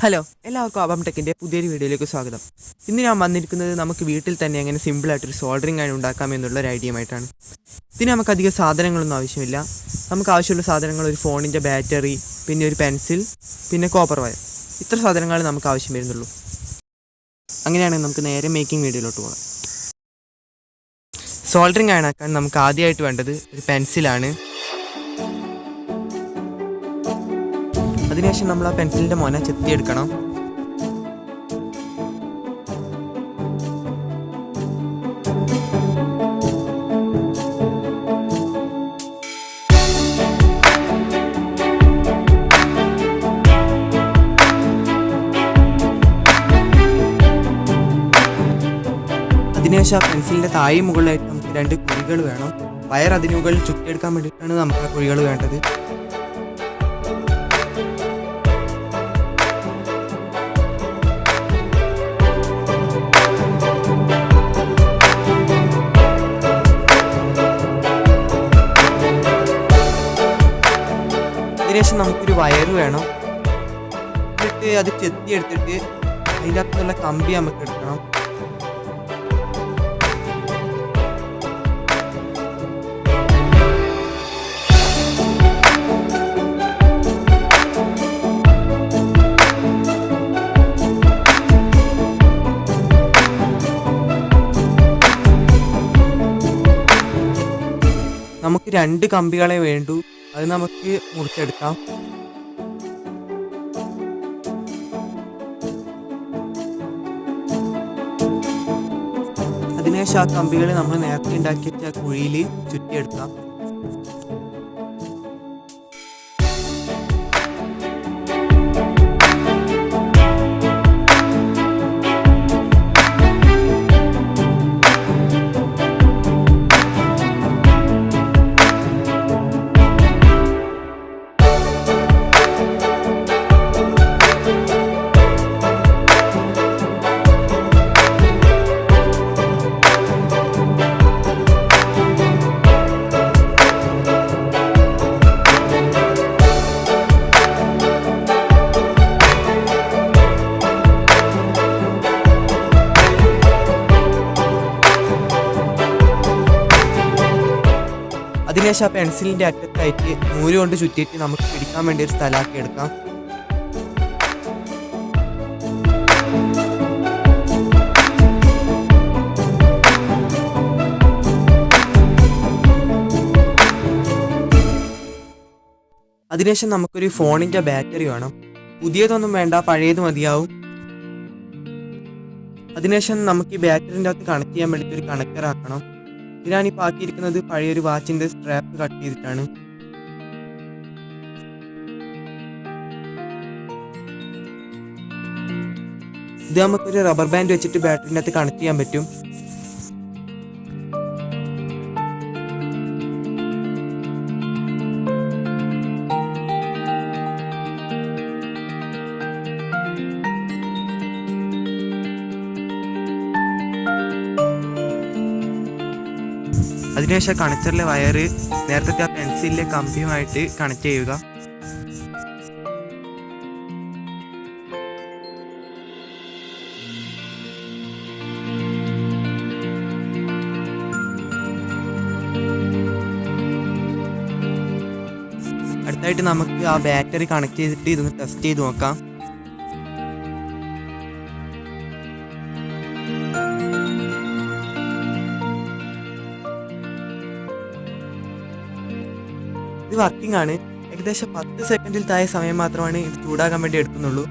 Hello, എല്ലാവർക്കും അബാം ടെക്കിൻ്റെ പുതിയൊരു വീഡിയോയിലേക്ക് സ്വാഗതം. ഇന്ന് ഞാൻ വന്നിരിക്കുന്നത് നമുക്ക് വീട്ടിൽ തന്നെ എങ്ങനെ സിമ്പിളായിട്ടൊരു സോൾഡറിങ് ആണ് ഉണ്ടാക്കാമെന്നുള്ളൊരു ഐഡിയയുമായിട്ടാണ്. ഇതിന് നമുക്ക് അധികം സാധനങ്ങളൊന്നും ആവശ്യമില്ല. നമുക്ക് ആവശ്യമുള്ള സാധനങ്ങൾ ഒരു ഫോണിൻ്റെ ബാറ്ററി, പിന്നെ ഒരു പെൻസിൽ, പിന്നെ കോപ്പർ വയർ. ഇത്ര സാധനങ്ങൾ നമുക്ക് ആവശ്യം വരുന്നുള്ളൂ. അങ്ങനെയാണെങ്കിൽ നമുക്ക് നേരെ മേക്കിംഗ് വീഡിയോയിലോട്ട് പോകാം. സോൾഡറിങ് ആക്കാൻ നമുക്ക് ആദ്യമായിട്ട് വേണ്ടത് ഒരു പെൻസിലാണ്. അതിനുശേഷം നമ്മൾ ആ പെൻസിലിൻ്റെ മോന ചെത്തിയെടുക്കണം. അതിനുശേഷം ആ പെൻസിലിൻ്റെ താഴെ മുകളിലായിട്ട് നമുക്ക് 2 കുഴികൾ വേണം. വയർ അതിന് മുകളിൽ ചുറ്റിയെടുക്കാൻ വേണ്ടിയിട്ടാണ് നമുക്ക് ആ കുഴികൾ വേണ്ടത്. അതിനുശേഷം നമുക്കൊരു വയർ വേണം. എന്നിട്ട് അത് ചെത്തിയെടുത്തിട്ട് അതിൻ്റെ അകത്തുള്ള കമ്പി നമുക്ക് എടുക്കണം. നമുക്ക് 2 കമ്പികളെ വേണ്ടൂ. അത് നമുക്ക് മുറിച്ചെടുക്കാം. അതിനുശേഷം ആ കമ്പികൾ നമ്മൾ നേരത്തെ ഉണ്ടാക്കി വെച്ച കുഴിയിൽ ചുറ്റിയെടുക്കാം. അതിനുശേഷം ആ പെൻസിലിൻ്റെ അറ്റത്തായിട്ട് നൂല് കൊണ്ട് ചുറ്റിയിട്ട് നമുക്ക് പിടിക്കാൻ വേണ്ടി ഒരു സ്ഥലമാക്കി എടുക്കാം. അതിനുശേഷം നമുക്കൊരു ഫോണിൻ്റെ ബാറ്ററി വേണം. പുതിയതൊന്നും വേണ്ട, പഴയത് മതിയാവും. അതിനുശേഷം നമുക്ക് ഈ ബാറ്ററിൻ്റെ അകത്ത് കണക്ട് ചെയ്യാൻ വേണ്ടിയിട്ട് ഒരു കണക്ടർ ആക്കണം. ഇതിനാണിപ്പോൾ ആക്കിയിരിക്കുന്നത് പഴയൊരു വാച്ചിൻ്റെ സ്ട്രാപ്പ് കട്ട് ചെയ്തിട്ടാണ്. ഇത് നമുക്കൊരു റബ്ബർ ബാൻഡ് വെച്ചിട്ട് ബാറ്ററിൻ്റെ അകത്ത് കണക്ട് ചെയ്യാൻ പറ്റും. അതിനുശേഷം കണക്ടറിലെ വയർ നേരത്തെ ആ പെൻസിലിലെ കമ്പിയുമായിട്ട് കണക്ട് ചെയ്യുക. അടുത്തായിട്ട് നമുക്ക് ആ ബാറ്ററി കണക്ട് ചെയ്തിട്ട് ഇതൊന്ന് ടെസ്റ്റ് ചെയ്ത് നോക്കാം. ഇത് വർക്കിംഗ് ആണ്. ഏകദേശം 10 സെക്കൻഡിൽ താഴെ സമയം മാത്രമാണ് ഇത് ചൂടാകാൻ വേണ്ടി എടുക്കുന്നുള്ളൂ.